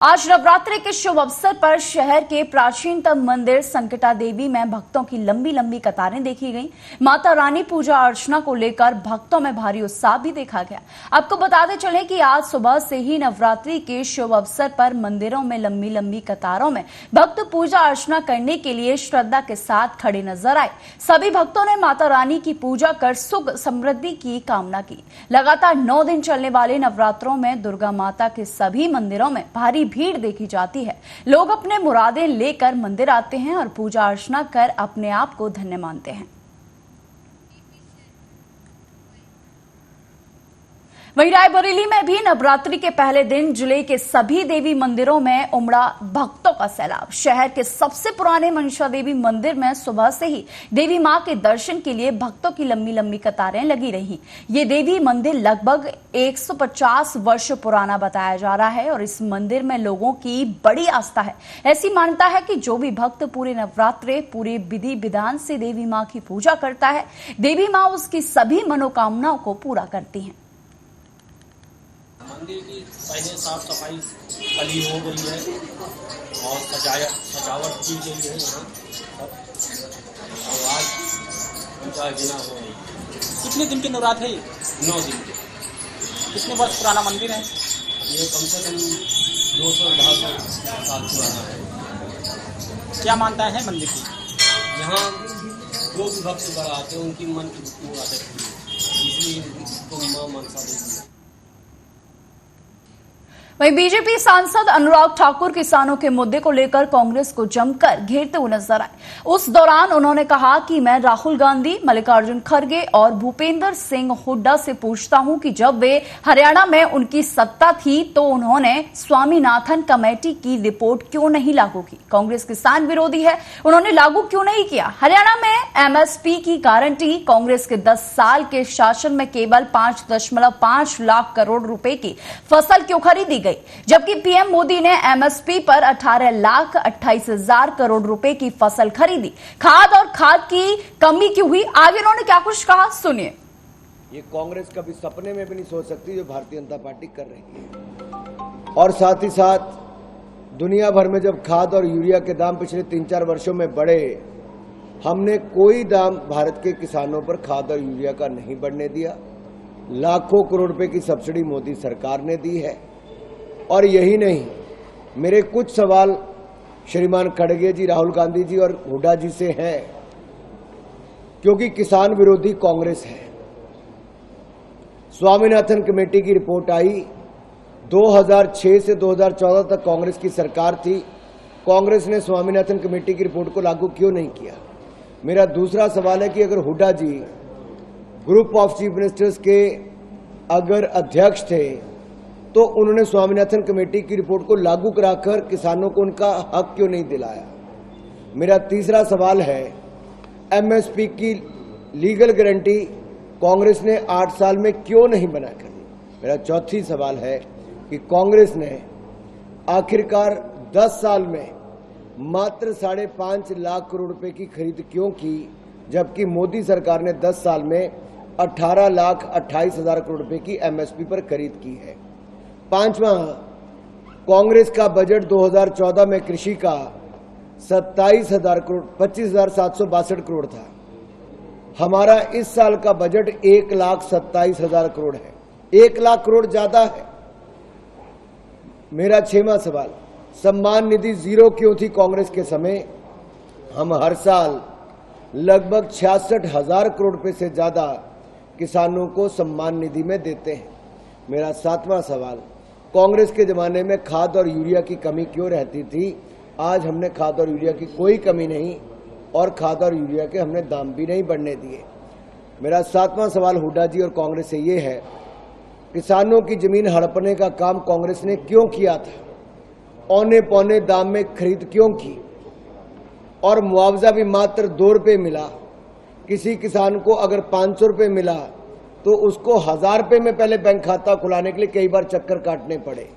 आज नवरात्रि के शुभ अवसर पर शहर के प्राचीनतम मंदिर संकटा देवी में भक्तों की लंबी लंबी कतारें देखी गईं। माता रानी पूजा अर्चना को लेकर भक्तों में भारी उत्साह भी देखा गया। आपको बताते चलें कि आज सुबह से ही नवरात्रि के शुभ अवसर पर मंदिरों में लंबी लंबी कतारों में भक्त पूजा अर्चना करने के लिए श्रद्धा के साथ खड़े नजर आए। सभी भक्तों ने माता रानी की पूजा कर सुख समृद्धि की कामना की। लगातार 9 दिन चलने वाले नवरात्रों में दुर्गा माता के सभी मंदिरों में भारी भीड़ देखी जाती है। लोग अपने मुरादें लेकर मंदिर आते हैं और पूजा अर्चना कर अपने आप को धन्य मानते हैं। वहीं रायबरेली में भी नवरात्रि के पहले दिन जिले के सभी देवी मंदिरों में उमड़ा भक्तों का सैलाब। शहर के सबसे पुराने मनसा देवी मंदिर में सुबह से ही देवी मां के दर्शन के लिए भक्तों की लंबी लंबी कतारें लगी रही। ये देवी मंदिर लगभग 150 वर्ष पुराना बताया जा रहा है और इस मंदिर में लोगों की बड़ी आस्था है। ऐसी मान्यता है कि जो भी भक्त पूरे नवरात्रे पूरे विधि विधान से देवी मां की पूजा करता है, देवी मां उसकी सभी मनोकामनाओं को पूरा करती हैं। मंदिर की पहले साफ सफाई कली हो गई है और सजावट की गई है यहाँ और आज पूजा अर्चना हो रही है। कितने दिन की नवरात्र है? 9 दिन के। कितने वर्ष पुराना मंदिर है? ये कम से कम 200 साल पुराना है। क्या मानता है मंदिर की? यहाँ जो भी भक्त बड़ा आते हैं उनकी मन की पूरा करती है, इसलिए इसको माँ मनसा देवी। वहीं बीजेपी सांसद अनुराग ठाकुर किसानों के मुद्दे को लेकर कांग्रेस को जमकर घेरते हुए नजर आए। उस दौरान उन्होंने कहा कि मैं राहुल गांधी, मल्लिकार्जुन खड़गे और भूपेंद्र सिंह हुड्डा से पूछता हूं कि जब वे हरियाणा में उनकी सत्ता थी तो उन्होंने स्वामीनाथन कमेटी की रिपोर्ट क्यों नहीं लागू की। कांग्रेस किसान विरोधी है, उन्होंने लागू क्यों नहीं किया। हरियाणा में एमएसपी की गारंटी कांग्रेस के 10 साल के शासन में केवल 5.5 लाख करोड़ रुपए की फसल क्यों खरीदी गई, जबकि पीएम मोदी ने एमएसपी पर 18,28,000 करोड़ रुपए की फसल खरीदी। खाद और खाद की कमी क्यों हुई, आगे उन्होंने क्या कुछ कहा, सुनिए। ये कांग्रेस कभी सपने में भी नहीं सोच सकती जो भारतीय जनता पार्टी कर रही है। और साथ ही साथ दुनिया भर में जब खाद और यूरिया के दाम पिछले 3-4 वर्षों में बढ़े, हमने कोई दाम भारत के किसानों पर खाद और यूरिया का नहीं बढ़ने दिया। लाखों करोड़ रुपए की सब्सिडी मोदी सरकार ने दी है। और यही नहीं, मेरे कुछ सवाल श्रीमान खड़गे जी, राहुल गांधी जी और हुड्डा जी से हैं, क्योंकि किसान विरोधी कांग्रेस है। स्वामीनाथन कमेटी की रिपोर्ट आई, 2006 से 2014 तक कांग्रेस की सरकार थी। कांग्रेस ने स्वामीनाथन कमेटी की रिपोर्ट को लागू क्यों नहीं किया। मेरा दूसरा सवाल है कि अगर हुड्डा जी ग्रुप ऑफ चीफ मिनिस्टर्स के अगर अध्यक्ष थे तो उन्होंने स्वामीनाथन कमेटी की रिपोर्ट को लागू कराकर किसानों को उनका हक क्यों नहीं दिलाया। मेरा तीसरा सवाल है, एमएसपी की लीगल गारंटी कांग्रेस ने 8 साल में क्यों नहीं बनाकर दी। मेरा चौथी सवाल है कि कांग्रेस ने आखिरकार 10 साल में मात्र 5.5 लाख करोड़ रुपए की खरीद क्यों की, जबकि मोदी सरकार ने 10 साल में 18,28,000 करोड़ रुपए की एमएसपी पर खरीद की है। पांचवा, कांग्रेस का बजट 2014 में कृषि का 27,000 करोड़ 25,762 करोड़ था। हमारा इस साल का बजट 1,27,000 करोड़ है, 1 लाख करोड़ ज्यादा है। मेरा 6वां सवाल, सम्मान निधि 0 क्यों थी कांग्रेस के समय। हम हर साल लगभग 66,000 करोड़ रुपए से ज्यादा किसानों को सम्मान निधि में देते हैं। मेरा 7वां सवाल, कांग्रेस के जमाने में खाद और यूरिया की कमी क्यों रहती थी। आज हमने खाद और यूरिया की कोई कमी नहीं और खाद और यूरिया के हमने दाम भी नहीं बढ़ने दिए। मेरा 7वां सवाल हुड्डा जी और कांग्रेस से ये है, किसानों की जमीन हड़पने का काम कांग्रेस ने क्यों किया था, औने पौने दाम में खरीद क्यों की और मुआवजा भी मात्र 2 रुपये मिला। किसी किसान को अगर 500 रुपये मिला तो उसको 1000 रुपये में पहले बैंक खाता खुलाने के लिए कई बार चक्कर काटने पड़े।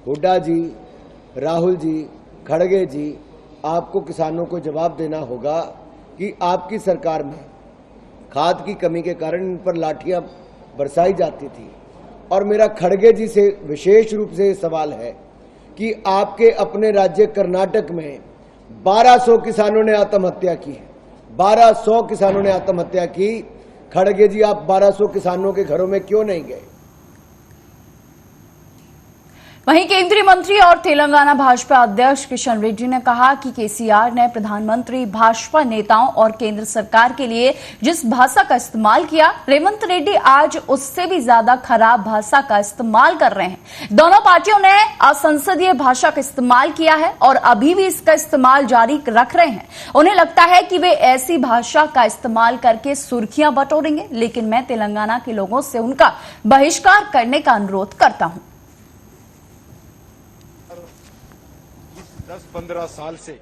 हुड्डा जी, राहुल जी, खड़गे जी, आपको किसानों को जवाब देना होगा कि आपकी सरकार में खाद की कमी के कारण इन पर लाठियां बरसाई जाती थी और मेरा खड़गे जी से विशेष रूप से सवाल है कि आपके अपने राज्य कर्नाटक में 1200 किसानों ने आत्महत्या की है। 1200 किसानों ने आत्महत्या की। खड़गे जी, आप 1200 किसानों के घरों में क्यों नहीं गए? वहीं केंद्रीय मंत्री और तेलंगाना भाजपा अध्यक्ष किशन रेड्डी ने कहा कि केसीआर ने प्रधानमंत्री, भाजपा नेताओं और केंद्र सरकार के लिए जिस भाषा का इस्तेमाल किया, रेवंत रेड्डी आज उससे भी ज्यादा खराब भाषा का इस्तेमाल कर रहे हैं। दोनों पार्टियों ने असंसदीय भाषा का इस्तेमाल किया है और अभी भी इसका इस्तेमाल जारी रख रहे हैं। उन्हें लगता है कि वे ऐसी भाषा का इस्तेमाल करके सुर्खियां बटोरेंगे, लेकिन मैं तेलंगाना के लोगों से उनका बहिष्कार करने का अनुरोध करता हूं। 10-15 साल से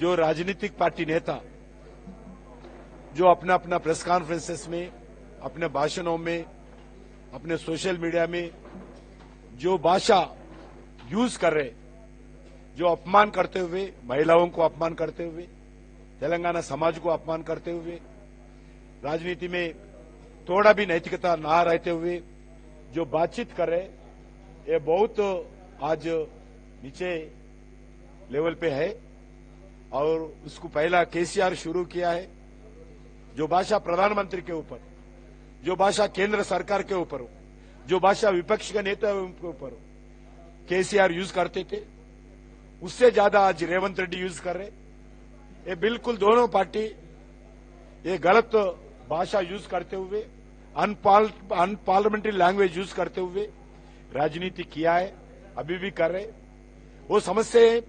जो राजनीतिक पार्टी नेता जो अपना अपना प्रेस कॉन्फ्रेंसेस में, अपने भाषणों में, अपने सोशल मीडिया में जो भाषा यूज कर रहे, जो अपमान करते हुए, महिलाओं को अपमान करते हुए, तेलंगाना समाज को अपमान करते हुए, राजनीति में थोड़ा भी नैतिकता ना रहते हुए जो बातचीत कर रहे, ये बहुत आज नीचे लेवल पे है। और उसको पहला केसीआर शुरू किया है। जो भाषा प्रधानमंत्री के ऊपर, जो भाषा केंद्र सरकार के ऊपर हो, जो भाषा विपक्ष के नेता के ऊपर हो, केसीआर यूज करते थे, उससे ज्यादा आज रेवंत रेड्डी यूज कर रहे। ये बिल्कुल दोनों पार्टी ये गलत भाषा यूज करते हुए, अनपार्लियामेंट्री लैंग्वेज यूज करते हुए राजनीति किया है, अभी भी कर रहे। वो समझते हैं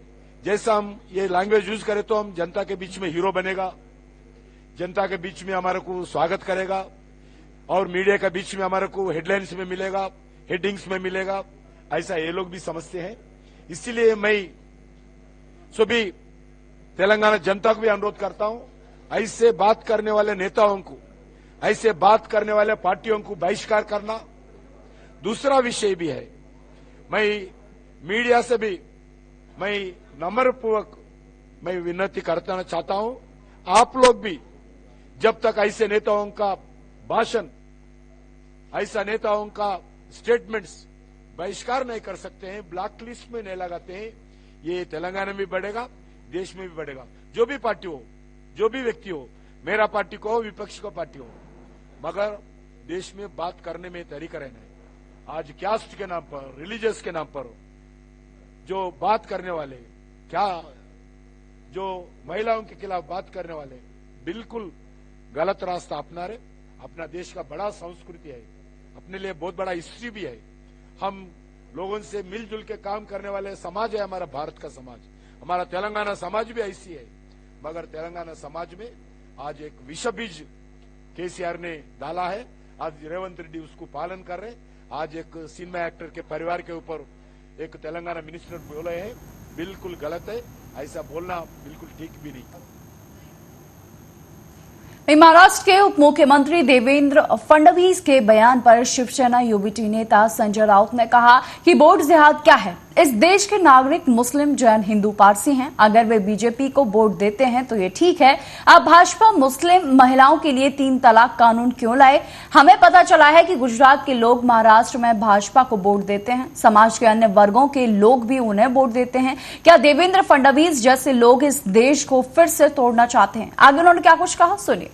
जैसा हम ये लैंग्वेज यूज करें तो हम जनता के बीच में हीरो बनेगा, जनता के बीच में हमारे को स्वागत करेगा और मीडिया के बीच में हमारे को हेडलाइंस में मिलेगा, हेडिंग्स में मिलेगा, ऐसा ये लोग भी समझते हैं। इसीलिए मैं सभी तेलंगाना जनता को भी अनुरोध करता हूं, ऐसे बात करने वाले नेताओं को, ऐसे बात करने वाले पार्टियों को बहिष्कार करना। दूसरा विषय भी है, मैं मीडिया से भी मैं नम्रपूर्वक मैं विनती करना चाहता हूं, आप लोग भी जब तक ऐसे नेताओं का भाषण, ऐसा नेताओं का स्टेटमेंट्स बहिष्कार नहीं कर सकते हैं, ब्लैक लिस्ट में नहीं लगाते हैं, ये तेलंगाना में भी बढ़ेगा, देश में भी बढ़ेगा। जो भी पार्टी हो, जो भी व्यक्ति हो, मेरा पार्टी को हो, विपक्ष को पार्टी हो, मगर देश में बात करने में तरीका रहना है। आज कास्ट के नाम पर, रिलीजियस के नाम पर जो बात करने वाले, क्या जो महिलाओं के खिलाफ बात करने वाले बिल्कुल गलत रास्ता अपना रहे। अपना देश का बड़ा संस्कृति है, अपने लिए बहुत बड़ा हिस्ट्री भी है। हम लोगों से मिलजुल के काम करने वाले समाज है हमारा भारत का समाज, हमारा तेलंगाना समाज भी ऐसी है। मगर तेलंगाना समाज में आज एक विष बीज केसीआर ने डाला है, आज रेवंत रेड्डी उसको पालन कर रहे। आज एक सिनेमा एक्टर के परिवार के ऊपर एक तेलंगाना मिनिस्टर बोले हैं, बिल्कुल गलत है, ऐसा बोलना बिल्कुल ठीक भी नहीं। महाराष्ट्र के उप मुख्यमंत्री देवेंद्र फडणवीस के बयान पर शिवसेना यूबीटी नेता संजय राउत ने कहा कि वोट जिहाद क्या है। इस देश के नागरिक मुस्लिम, जैन, हिंदू, पारसी हैं। अगर वे बीजेपी को वोट देते हैं तो ये ठीक है। अब भाजपा मुस्लिम महिलाओं के लिए 3 तलाक कानून क्यों लाए? हमें पता चला है कि गुजरात के लोग महाराष्ट्र में भाजपा को वोट देते हैं, समाज के अन्य वर्गों के लोग भी उन्हें वोट देते हैं। क्या देवेंद्र फडणवीस जैसे लोग इस देश को फिर से तोड़ना चाहते हैं? आगे उन्होंने क्या कुछ कहा, सुनिए।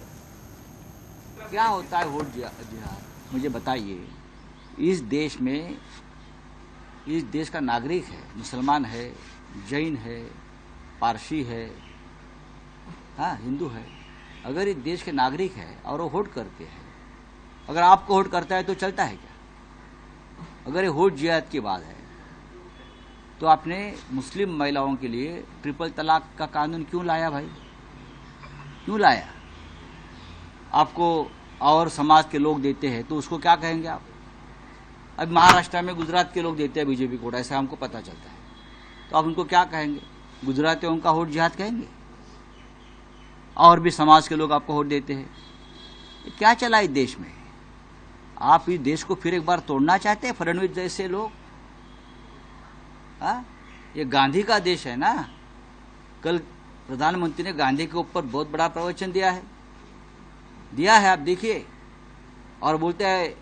क्या होता है वोट जिहाद, मुझे बताइए। इस देश में, इस देश का नागरिक है, मुसलमान है, जैन है, पारसी है, हाँ हिंदू है। अगर इस देश के नागरिक है और वो वोट करते हैं, अगर आपको वोट करता है तो चलता है क्या? अगर ये वोट जिहाद की बात है तो आपने मुस्लिम महिलाओं के लिए ट्रिपल तलाक का कानून क्यों लाया भाई? क्यों लाया? आपको और समाज के लोग देते हैं तो उसको क्या कहेंगे आप? अब महाराष्ट्र में गुजरात के लोग देते हैं बीजेपी को, ऐसा हमको पता चलता है, तो आप उनको क्या कहेंगे? गुजरातियों का वोट जिहाद कहेंगे? और भी समाज के लोग आपको वोट देते हैं। क्या चला इस देश में? आप इस देश को फिर एक बार तोड़ना चाहते हैं, फडणवीस जैसे लोग? हाँ, ये गांधी का देश है ना। कल प्रधानमंत्री ने गांधी के ऊपर बहुत बड़ा प्रवचन दिया है, आप देखिए, और बोलते हैं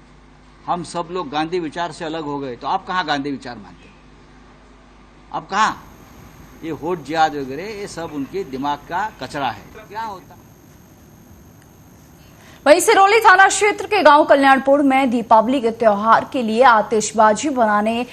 हम सब लोग गांधी विचार से अलग हो गए। तो आप कहाँ गांधी विचार मानते हैं? अब कहाँ ये होट जिहाद वगैरह ये सब उनके दिमाग का कचरा है। क्या होता वहीं सिरोली थाना क्षेत्र के गांव कल्याणपुर में दीपावली के त्योहार के लिए आतिशबाजी बनाने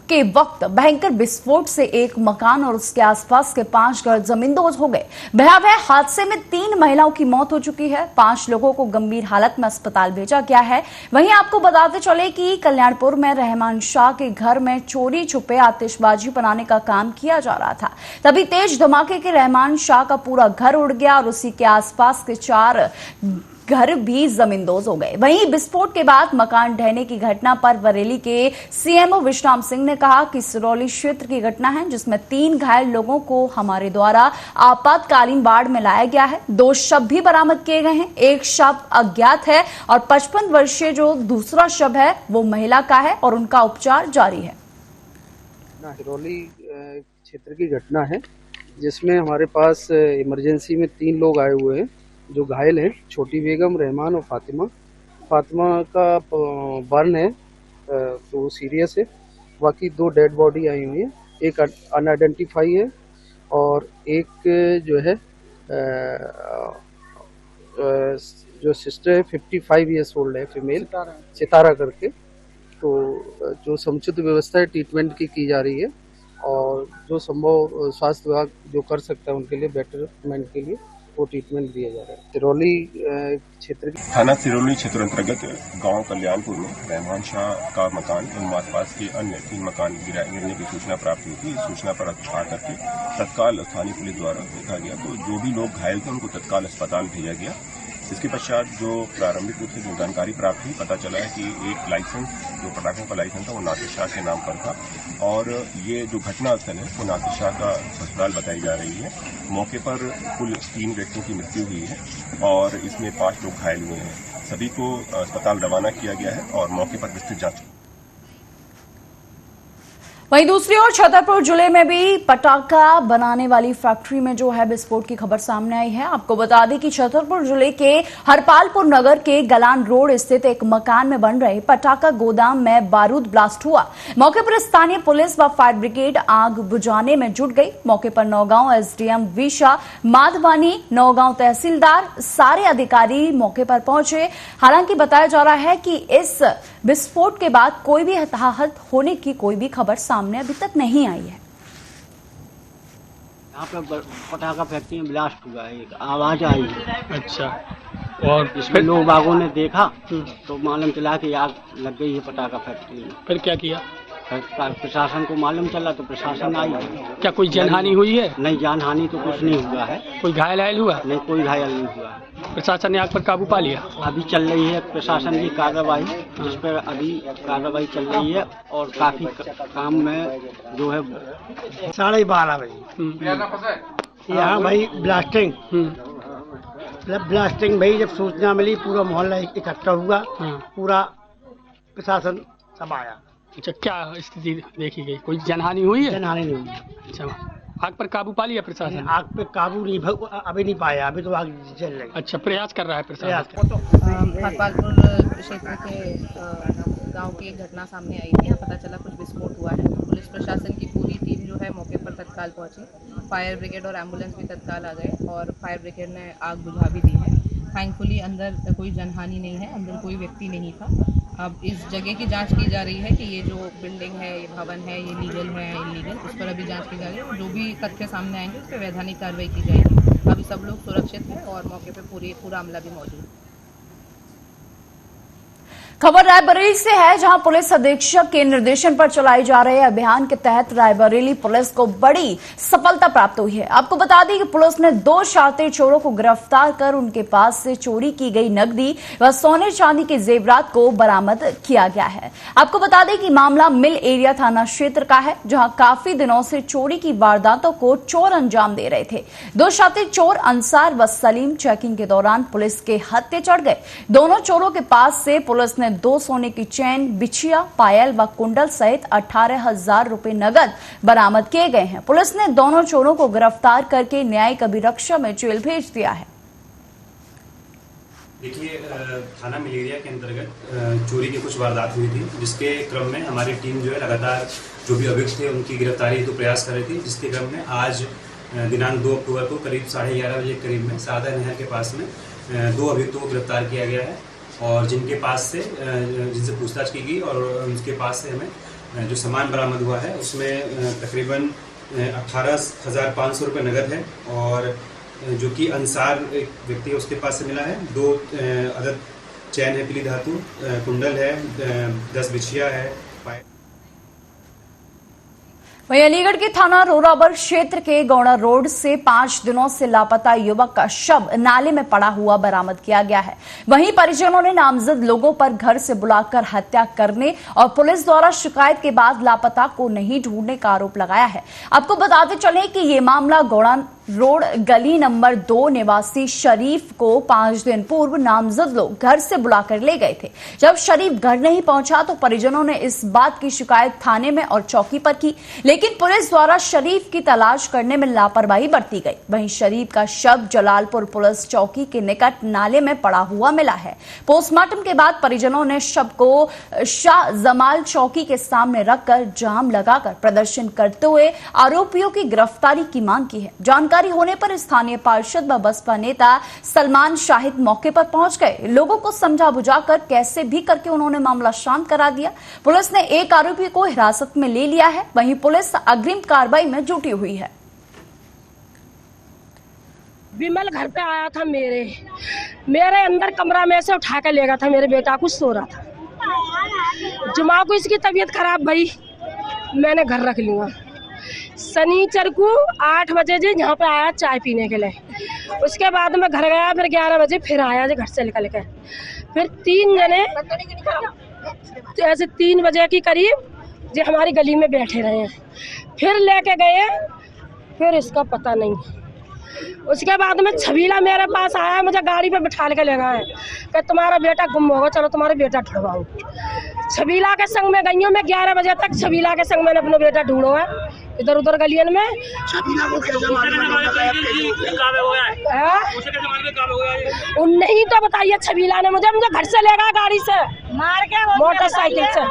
के वक्त भयंकर विस्फोट से एक मकान और उसके आसपास के 5 घर जमींदोज हो गए। भयावह हादसे में 3 महिलाओं की मौत हो चुकी है। 5 लोगों को गंभीर हालत में अस्पताल भेजा गया है। वहीं आपको बताते चले कि कल्याणपुर में रहमान शाह के घर में चोरी छुपे आतिशबाजी बनाने का काम किया जा रहा था। तभी तेज धमाके के रहमान शाह का पूरा घर उड़ गया और उसी के आसपास के 4 घर भी जमींदोज हो गए। वहीं विस्फोट के बाद मकान ढहने की घटना पर बरेली के सीएमओ विश्राम सिंह ने कहा कि सिरौली क्षेत्र की घटना है जिसमें 3 घायल लोगों को हमारे द्वारा आपातकालीन वार्ड में लाया गया है। 2 शव भी बरामद किए गए हैं। एक शव अज्ञात है और 55 वर्षीय जो दूसरा शव है वो महिला का है और उनका उपचार जारी है। सिरौली क्षेत्र की घटना है जिसमें हमारे पास इमरजेंसी में 3 लोग आए हुए हैं जो घायल हैं। छोटी बेगम, रहमान और फातिमा। फातिमा का बर्न है तो सीरियस है। बाकी 2 डेड बॉडी आई हुई है। एक अनआइडेंटिफाई है और एक जो है जो सिस्टर है 55 ईयर्स ओल्ड है, फीमेल, सितारा करके। तो जो समुचित व्यवस्था है ट्रीटमेंट की जा रही है और जो संभव स्वास्थ्य विभाग जो कर सकता है उनके लिए बेटरमेंट के लिए वो ट्रीटमेंट दिया जा रहा है। सिरौली क्षेत्र थाना सिरौली क्षेत्र अंतर्गत गांव कल्याणपुर में रहमान शाह का मकान एवं आसपास के अन्य 3 मकान गिरने की सूचना प्राप्त हुई थी। इस सूचना पर आकर के तत्काल स्थानीय पुलिस द्वारा देखा गया तो जो भी लोग घायल थे उनको तत्काल अस्पताल भेजा गया। इसके पश्चात जो प्रारंभिक रूप से जो जानकारी प्राप्त हुई, पता चला है कि एक लाइसेंस जो पटाखों का लाइसेंस था वो नासिर शाह के नाम पर था और ये जो घटना स्थल है वो नासिर शाह का अस्पताल बताई जा रही है। मौके पर कुल 3 व्यक्तियों की मृत्यु हुई है और इसमें 5 लोग घायल हुए हैं। सभी को अस्पताल रवाना किया गया है और मौके पर विस्तृत जांच। वहीं दूसरी ओर छतरपुर जिले में भी पटाखा बनाने वाली फैक्ट्री में जो है विस्फोट की खबर सामने आई है। आपको बता दें कि छतरपुर जिले के हरपालपुर नगर के गलान रोड स्थित एक मकान में बन रहे पटाखा गोदाम में बारूद ब्लास्ट हुआ। मौके पर स्थानीय पुलिस व फायर ब्रिगेड आग बुझाने में जुट गई। मौके पर नौगांव एसडीएम विशा माधवानी, नौगांव तहसीलदार, सारे अधिकारी मौके पर पहुंचे। हालांकि बताया जा रहा है कि इस विस्फोट के बाद कोई भी हताहत होने की कोई भी खबर सामने अभी तक नहीं आई है। यहाँ पे पटाखा फैक्ट्री में ब्लास्ट हुआ है, एक आवाज आई है। अच्छा, और इसमें लोग बागों ने देखा तो मालूम चला कि आग लग गई है पटाखा फैक्ट्री में। फिर क्या किया? प्रशासन को मालूम चला तो प्रशासन आई। क्या कोई जानहानि हुई है? नहीं, जानहानि तो कुछ नहीं हुआ है। कोई घायल हुआ? नहीं, कोई घायल नहीं हुआ है। प्रशासन ने आग पर काबू पा लिया। अभी चल रही है प्रशासन की कार्रवाई, जिस पर अभी कार्रवाई चल रही है और काफी काम में जो है 12:30 बजे यहाँ भाई ब्लास्टिंग भाई जब सूचना मिली पूरा मोहल्ला इकट्ठा हुआ, पूरा प्रशासन सब आया। अच्छा, क्या स्थिति देखी गई? कोई जनहानि हुई है? जनहानि नहीं हुई। अच्छा, आग पर काबू पा लिया प्रशासन? आग पे काबू नहीं, अभी नहीं पाया, अभी तो आग चल रही। अच्छा, प्रयास कर रहा है प्रशासन। हरपालपुर क्षेत्र के गांव की एक घटना सामने आई थी। यहाँ पता चला कुछ विस्फोट हुआ है। पुलिस प्रशासन की पूरी टीम जो है मौके पर तत्काल पहुंची। फायर ब्रिगेड और एम्बुलेंस भी तत्काल आ गए और फायर ब्रिगेड ने आग बुझा भी दी है। थैंकफुली अंदर कोई जनहानि नहीं है, अंदर कोई व्यक्ति नहीं था। अब इस जगह की जांच की जा रही है कि ये जो बिल्डिंग है, ये भवन है, ये लीगल है या इलीगल, उस पर अभी जांच की जा रही है। जो भी तथ्य सामने आएंगे उस पर वैधानिक कार्रवाई की जाएगी। अभी सब लोग सुरक्षित हैं और मौके पर पूरा अमला भी मौजूद है। खबर रायबरेली से है, जहां पुलिस अधीक्षक के निर्देशन पर चलाए जा रहे अभियान के तहत रायबरेली पुलिस को बड़ी सफलता प्राप्त हुई है। आपको बता दें कि पुलिस ने 2 शातिर चोरों को गिरफ्तार कर उनके पास से चोरी की गई नकदी व सोने चांदी के जेवरात को बरामद किया गया है। आपको बता दें कि मामला मिल एरिया थाना क्षेत्र का है, जहां काफी दिनों से चोरी की वारदातों को चोर अंजाम दे रहे थे। 2 शातिर चोर अंसार व सलीम चेकिंग के दौरान पुलिस के हत्थे चढ़ गए। दोनों चोरों के पास से पुलिस ने 2 सोने की चैन, बिछिया, पायल व कुंडल सहित 18,000 रुपए नगद बरामद किए गए हैं। पुलिस ने दोनों चोरों को गिरफ्तार करके न्यायिक अभिरक्षा में जेल भेज दिया है। देखिए, थाना मलेरिया के अंतर्गत चोरी की कुछ वारदात हुई थी, जिसके क्रम में हमारी टीम जो है लगातार जो भी अभियुक्त थे उनकी गिरफ्तारी हेतु प्रयास कर रही थी। जिसके क्रम में आज दिनांक 2 अक्टूबर को करीब 11:30 बजे के करीब में सादा नहर के पास में 2 अभियुक्तों को गिरफ्तार किया गया है और जिनसे पूछताछ की गई और उनके पास से हमें जो सामान बरामद हुआ है उसमें तकरीबन 18,500 रुपये नगद है और जो कि अंसार एक व्यक्ति है उसके पास से मिला है। 2 अदद चैन है पीली धातु, कुंडल है, 10 बिछिया है। वहीं अलीगढ़ के थाना रोराबर क्षेत्र के गौड़ा रोड से 5 दिनों से लापता युवक का शव नाले में पड़ा हुआ बरामद किया गया है। वहीं परिजनों ने नामजद लोगों पर घर से बुलाकर हत्या करने और पुलिस द्वारा शिकायत के बाद लापता को नहीं ढूंढने का आरोप लगाया है। आपको बताते चले कि ये मामला गौड़ा रोड गली नंबर 2 निवासी शरीफ को 5 दिन पूर्व नामजद लोग घर से बुलाकर ले गए थे। जब शरीफ घर नहीं पहुंचा तो परिजनों ने इस बात की शिकायत थाने में और चौकी पर की, लेकिन पुलिस द्वारा शरीफ की तलाश करने में लापरवाही बरती गई। वहीं शरीफ का शव जलालपुर पुलिस चौकी के निकट नाले में पड़ा हुआ मिला है। पोस्टमार्टम के बाद परिजनों ने शव को शाह जमाल चौकी के सामने रखकर जाम लगाकर प्रदर्शन करते हुए आरोपियों की गिरफ्तारी की मांग की है। जानकारी होने पर स्थानीय पार्षद व बसपा नेता सलमान शाहिद मौके पर पहुंच गए। लोगों को समझा बुझाकर कैसे भी करके उन्होंने मामला शांत करा दिया। पुलिस ने एक आरोपी को हिरासत में ले लिया है। वहीं पुलिस अग्रिम कार्रवाई में जुटी हुई है। विमल घर पे आया था, मेरे अंदर कमरा में से उठा के ले गया था। मेरे बेटा कुछ सो रहा था। जुमा को इसकी तबीयत खराब भई, मैंने घर रख लिया। शनिचर को 8 बजे जी यहाँ पे आया चाय पीने के लिए। उसके बाद में घर गया, फिर 11 बजे फिर आया जी घर से निकल के। फिर 3 जने ऐसे 3 बजे के करीब जी हमारी गली में बैठे रहे हैं। फिर लेके गए, फिर इसका पता नहीं। उसके बाद में छबीला मेरे पास आया, मुझे गाड़ी पे बिठा के ले गया है कि तुम्हारा बेटा गुम होगा, चलो तुम्हारा बेटा ढूंढवाओ। छबीला के संग में गई हूँ मैं 11 बजे तक। छबीला के संग मैंने अपना बेटा ढूंढो है इधर उधर गलियन में। नहीं तो बताइए, छबीला ने मुझे घर से ले गया गाड़ी से मार के मोटरसाइकिल से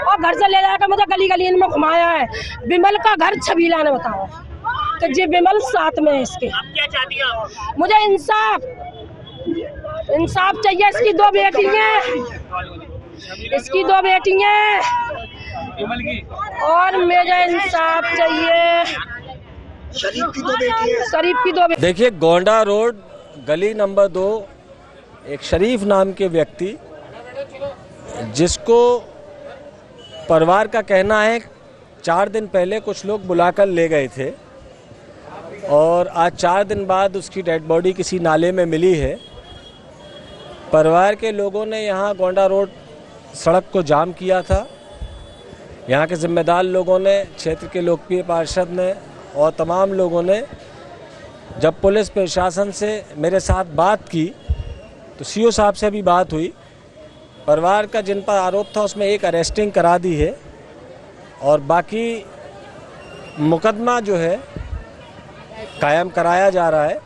और घर से ले जाकर मुझे गली गलियन में घुमाया है। विमल का घर छबीला ने बताया कि जी विमल साथ में है इसके। आप क्या चाहती हो? मुझे इंसाफ चाहिए। इसकी 2 बेटी हैं, इसकी 2 बेटी हैं और मुझे इंसाफ चाहिए। शरीफ की 2 बेटी है। शरीफ की 2 बेटी। देखिए, गोंडा रोड गली नंबर 2 एक शरीफ नाम के व्यक्ति, जिसको परिवार का कहना है 4 दिन पहले कुछ लोग बुलाकर ले गए थे और आज 4 दिन बाद उसकी डेड बॉडी किसी नाले में मिली है। परिवार के लोगों ने यहाँ गोंडा रोड सड़क को जाम किया था। यहाँ के जिम्मेदार लोगों ने, क्षेत्र के लोकप्रिय पार्षद ने और तमाम लोगों ने जब पुलिस प्रशासन से मेरे साथ बात की तो सीओ साहब से भी बात हुई। परिवार का जिन पर आरोप था उसमें एक अरेस्टिंग करा दी है और बाकी मुकदमा जो है कायम कराया जा रहा है।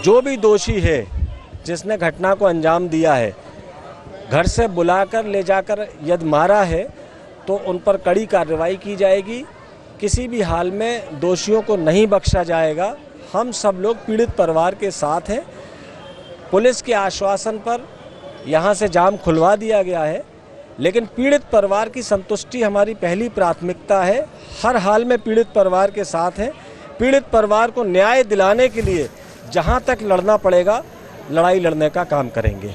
जो भी दोषी है जिसने घटना को अंजाम दिया है, घर से बुलाकर ले जाकर यदि मारा है तो उन पर कड़ी कार्रवाई की जाएगी। किसी भी हाल में दोषियों को नहीं बख्शा जाएगा। हम सब लोग पीड़ित परिवार के साथ हैं। पुलिस के आश्वासन पर यहाँ से जाम खुलवा दिया गया है, लेकिन पीड़ित परिवार की संतुष्टि हमारी पहली प्राथमिकता है। हर हाल में पीड़ित परिवार के साथ हैं। पीड़ित परिवार को न्याय दिलाने के लिए जहाँ तक लड़ना पड़ेगा लड़ाई लड़ने का काम करेंगे।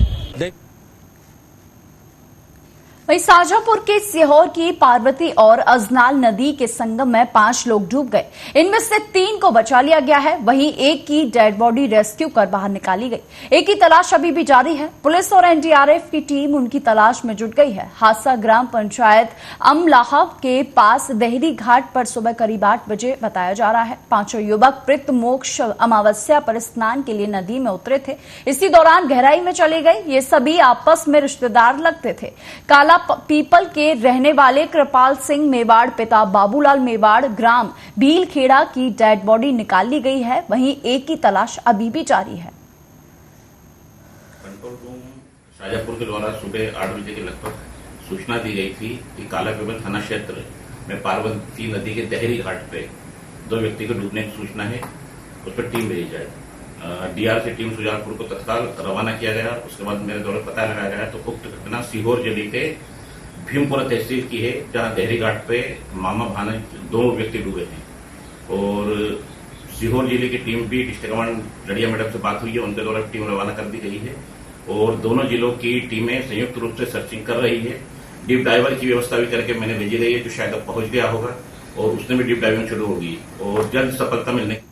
वहीं शाजापुर के सीहोर की पार्वती और अजनाल नदी के संगम में 5 लोग डूब गए। इनमें से 3 को बचा लिया गया है। वहीं एक की डेड बॉडी रेस्क्यू कर बाहर निकाली गई। एक की तलाश अभी भी जारी है। पुलिस और एनडीआरएफ की टीम उनकी तलाश में जुट गई है। हादसा ग्राम पंचायत अमलाहा के पास देहरी घाट पर सुबह करीब 8 बजे बताया जा रहा है। 5 युवक पितृ मोक्ष अमावस्या पर स्नान के लिए नदी में उतरे थे। इसी दौरान गहराई में चले गए। ये सभी आपस में रिश्तेदार लगते थे। काला पीपल के रहने वाले कृपाल सिंह मेवाड़ पिता बाबूलाल मेवाड़ ग्राम भीलखेड़ा की डेड बॉडी निकाल ली गई है। वहीं एक की तलाश अभी भी जारी है। शाजापुर के द्वारा सुबह 8 बजे के लगभग सूचना दी गई थी कि कालापेमल थाना क्षेत्र में पार्वती नदी के दहरी घाट पे 2 व्यक्ति को डूबने की सूचना है, उस पर टीम भेजी जाए। डीआरसी टीम सुजानपुर को तत्काल रवाना किया गया। उसके बाद मेरे द्वारा पता लगाया गया तो उक्त घटना सीहोर जिले के भीमपुरा तहसील की है, जहां दहरी घाट पे मामा भाने 2 व्यक्ति डूबे हैं। और सीहोर जिले की टीम भी डिस्ट्रिक्ट कमांड लड़िया मैडम से बात हुई है, उनके द्वारा टीम रवाना कर दी गई है और दोनों जिलों की टीमें संयुक्त रूप से सर्चिंग कर रही है। डीप डाइवर की व्यवस्था भी करके मैंने भेजी गई है, जो शायद अब पहुंच गया होगा और उसने भी डीप डाइविंग शुरू होगी और जल्द सफलता मिलने।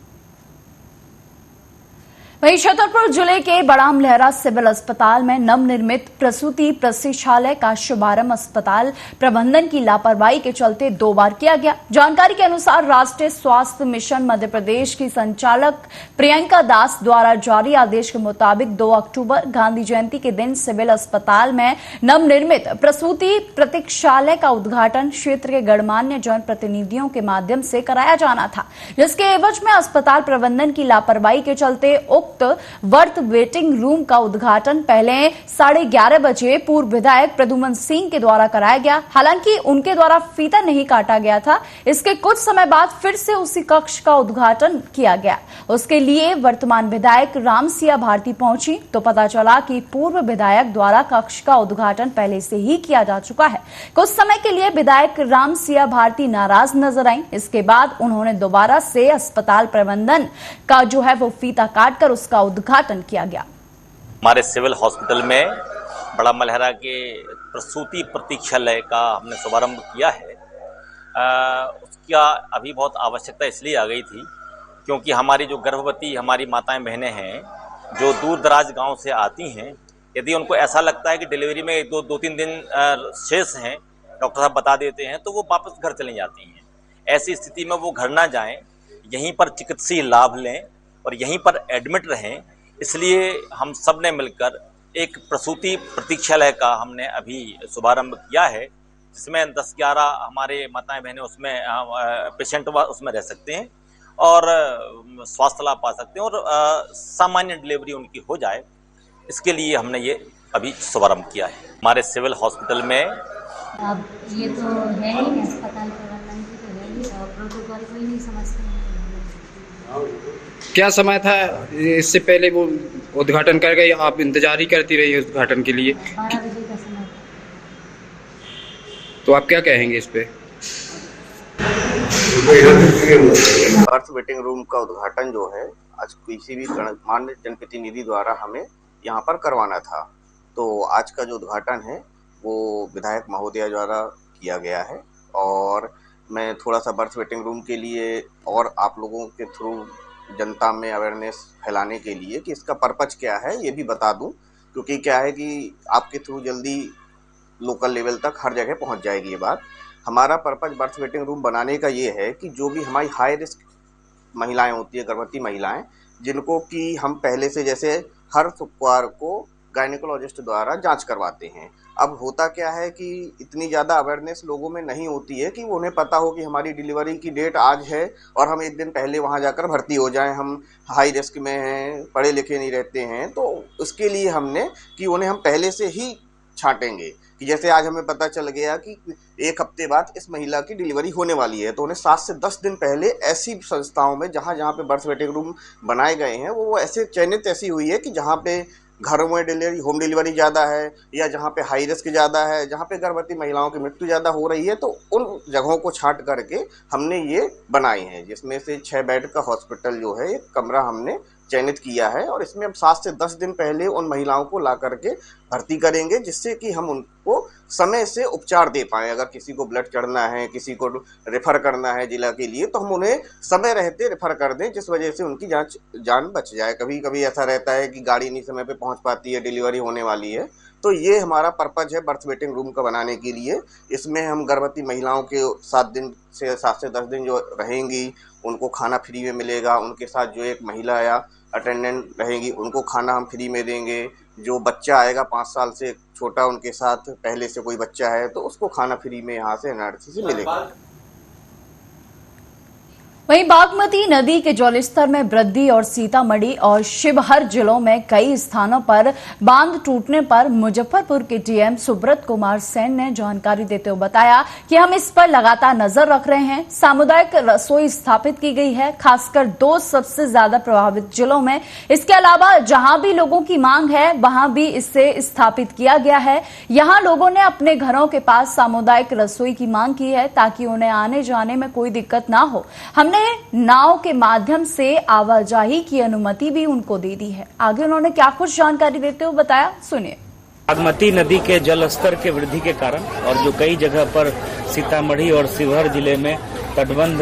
वहीं छतरपुर जिले के बड़ाम लहरा सिविल अस्पताल में नवनिर्मित प्रसूति प्रतीक्षालय का शुभारंभ अस्पताल प्रबंधन की लापरवाही के चलते 2 बार किया गया। जानकारी के अनुसार राष्ट्रीय स्वास्थ्य मिशन मध्य प्रदेश की संचालक प्रियंका दास द्वारा जारी आदेश के मुताबिक 2 अक्टूबर गांधी जयंती के दिन सिविल अस्पताल में नवनिर्मित प्रसूति प्रतीक्षालय का उद्घाटन क्षेत्र के गणमान्य जनप्रतिनिधियों के माध्यम से कराया जाना था, जिसके एवज में अस्पताल प्रबंधन की लापरवाही के चलते उक्त वर्थ वेटिंग रूम का उद्घाटन पहले 11:30 बजे पूर्व विधायक प्रद्युमन सिंह के द्वारा कराया गया। हालांकि उनके द्वारा फीता नहीं काटा गया था। इसके कुछ समय बाद फिर से उसी कक्ष का उद्घाटन किया गया। उसके लिए वर्तमान विधायक रामसिया भारती पहुंची तो पता चला कि पूर्व विधायक द्वारा कक्ष का उद्घाटन पहले से ही किया जा चुका है। कुछ समय के लिए विधायक रामसिया भारती नाराज नजर आई। इसके बाद उन्होंने दोबारा से अस्पताल प्रबंधन का जो है वो फीता काटकर उसका उद्घाटन किया गया। हमारे सिविल हॉस्पिटल में बड़ा मलहरा के प्रसूति प्रतीक्षालय का हमने शुभारंभ किया है। उसका अभी बहुत आवश्यकता इसलिए आ गई थी क्योंकि हमारी जो गर्भवती हमारी माताएं बहनें हैं जो दूर दराज गांव से आती हैं, यदि उनको ऐसा लगता है कि डिलीवरी में 2-3 दिन शेष हैं, डॉक्टर साहब बता देते हैं, तो वो वापस घर चली जाती हैं। ऐसी स्थिति में वो घर ना जाएं, यहीं पर चिकित्सीय लाभ लें और यहीं पर एडमिट रहें। इसलिए हम सब ने मिलकर एक प्रसूति प्रतीक्षालय का हमने अभी शुभारंभ किया है, जिसमें 10-11 हमारे माताएं बहनें उसमें पेशेंट उसमें रह सकते हैं और स्वास्थ्य लाभ पा सकते हैं और सामान्य डिलीवरी उनकी हो जाए। इसके लिए हमने ये अभी शुभारंभ किया है। हमारे सिविल हॉस्पिटल में अब ये तो है ही अस्पताल प्रबंधन की तो है ही, प्रोटोकॉल को ही नहीं समझते हैं। क्या समय था इससे पहले वो उद्घाटन कर गए, आप इंतजार ही करती रही उद्घाटन के लिए? 12 बजे का समय। तो आप क्या कहेंगे इस पे? अर्थ वेटिंग रूम का उद्घाटन जो है आज किसी भी गणमान्य जनप्रतिनिधि द्वारा हमें यहाँ पर करवाना था, तो आज का जो उद्घाटन है वो विधायक महोदय द्वारा किया गया है। और मैं थोड़ा सा बर्थ वेटिंग रूम के लिए और आप लोगों के थ्रू जनता में अवेयरनेस फैलाने के लिए कि इसका पर्पज क्या है ये भी बता दूं, क्योंकि क्या है कि आपके थ्रू जल्दी लोकल लेवल तक हर जगह पहुंच जाएगी ये बात। हमारा पर्पज बर्थ वेटिंग रूम बनाने का ये है कि जो भी हमारी हाई रिस्क महिलाएं होती है, गर्भवती महिलाएं, जिनको कि हम पहले से जैसे हर शुक्रवार को गायनेकोलॉजिस्ट द्वारा जांच करवाते हैं। अब होता क्या है कि इतनी ज़्यादा अवेयरनेस लोगों में नहीं होती है कि उन्हें पता हो कि हमारी डिलीवरी की डेट आज है और हम एक दिन पहले वहां जाकर भर्ती हो जाएं। हम हाई रिस्क में हैं, पढ़े लिखे नहीं रहते हैं, तो उसके लिए हमने कि उन्हें हम पहले से ही छांटेंगे कि जैसे आज हमें पता चल गया कि 1 हफ्ते बाद इस महिला की डिलीवरी होने वाली है, तो उन्हें 7 से 10 दिन पहले ऐसी संस्थाओं में जहाँ पे बर्थ वेटिंग रूम बनाए गए हैं वो ऐसे चयनित ऐसी हुई है कि जहाँ पे घरों में डिलीवरी होम डिलीवरी ज़्यादा है या जहाँ पे हाई रिस्क ज़्यादा है, जहाँ पे गर्भवती महिलाओं की मृत्यु ज़्यादा हो रही है, तो उन जगहों को छांट करके हमने ये बनाए हैं, जिसमें से 6 बेड का हॉस्पिटल जो है एक कमरा हमने चयनित किया है। और इसमें हम 7 से 10 दिन पहले उन महिलाओं को ला करके भर्ती करेंगे, जिससे कि हम उनको समय से उपचार दे पाएँ। अगर किसी को ब्लड चढ़ना है, किसी को रेफ़र करना है जिला के लिए, तो हम उन्हें समय रहते रेफ़र कर दें, जिस वजह से उनकी जान बच जाए। कभी कभी ऐसा रहता है कि गाड़ी नहीं समय पे पहुंच पाती है, डिलीवरी होने वाली है, तो ये हमारा पर्पज है बर्थ वेटिंग रूम का बनाने के लिए। इसमें हम गर्भवती महिलाओं के 7 से 10 दिन जो रहेंगी उनको खाना फ्री में मिलेगा। उनके साथ जो एक महिला या अटेंडेंट रहेगी उनको खाना हम फ्री में देंगे। जो बच्चा आएगा 5 साल से छोटा, उनके साथ पहले से कोई बच्चा है तो उसको खाना फ्री में यहाँ से एनआरसी से मिलेगा। वहीं बागमती नदी के जलस्तर में वृद्धि और सीतामढ़ी और शिवहर जिलों में कई स्थानों पर बांध टूटने पर मुजफ्फरपुर के डीएम सुब्रत कुमार सेन ने जानकारी देते हुए बताया कि हम इस पर लगातार नजर रख रहे हैं। सामुदायिक रसोई स्थापित की गई है, खासकर 2 सबसे ज्यादा प्रभावित जिलों में। इसके अलावा जहां भी लोगों की मांग है वहां भी इसे स्थापित किया गया है। यहां लोगों ने अपने घरों के पास सामुदायिक रसोई की मांग की है ताकि उन्हें आने जाने में कोई दिक्कत ना हो। हमने नाव के माध्यम से आवाजाही की अनुमति भी उनको दे दी है। आगे उन्होंने क्या कुछ जानकारी देते हुए बताया, सुनिए। बागमती नदी के जलस्तर के वृद्धि के कारण और जो कई जगह पर सीतामढ़ी और शिवहर जिले में तटबंध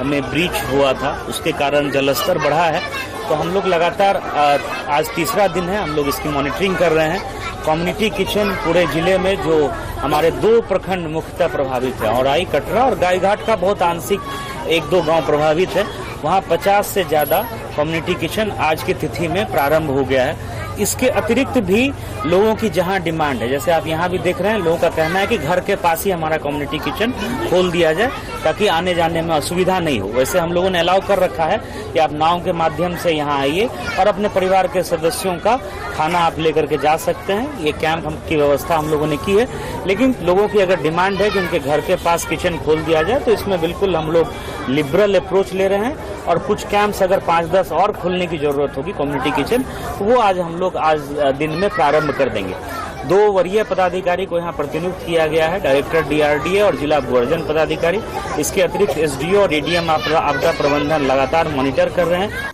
में ब्रीच हुआ था, उसके कारण जलस्तर बढ़ा है। तो हम लोग लगातार आज तीसरा दिन है, हम लोग इसकी मॉनिटरिंग कर रहे हैं। कम्युनिटी किचन पूरे जिले में जो हमारे 2 प्रखंड मुख्यतः प्रभावित है, औराई, कटरा और गायघाट का बहुत आंशिक 1-2 गांव प्रभावित है। वहां 50 से ज्यादा कम्युनिटी किचन आज की तिथि में प्रारंभ हो गया है। इसके अतिरिक्त भी लोगों की जहां डिमांड है, जैसे आप यहां भी देख रहे हैं, लोगों का कहना है कि घर के पास ही हमारा कम्युनिटी किचन खोल दिया जाए ताकि आने जाने में असुविधा नहीं हो। वैसे हम लोगों ने अलाउ कर रखा है कि आप नाव के माध्यम से यहाँ आइए और अपने परिवार के सदस्यों का खाना आप लेकर के जा सकते हैं। ये कैंप की व्यवस्था हम लोगों ने की है, लेकिन लोगों की अगर डिमांड है कि उनके घर के पास किचन खोल दिया जाए तो इसमें बिल्कुल हम लोग लिबरल अप्रोच ले रहे हैं। और कुछ कैंप्स अगर 5-10 और खोलने की जरूरत होगी कम्युनिटी किचन, तो वो आज दिन में प्रारंभ कर देंगे। 2 वरीय पदाधिकारी को यहाँ प्रतिनियुक्त किया गया है, डायरेक्टर डीआरडीए और जिला भूअर्जन पदाधिकारी। इसके अतिरिक्त एसडीओ और एडीएम आपदा प्रबंधन लगातार मॉनिटर कर रहे हैं।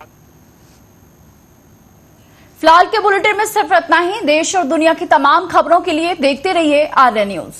फिलहाल के बुलेटिन में सिर्फ इतना ही। देश और दुनिया की तमाम खबरों के लिए देखते रहिए आर्या न्यूज।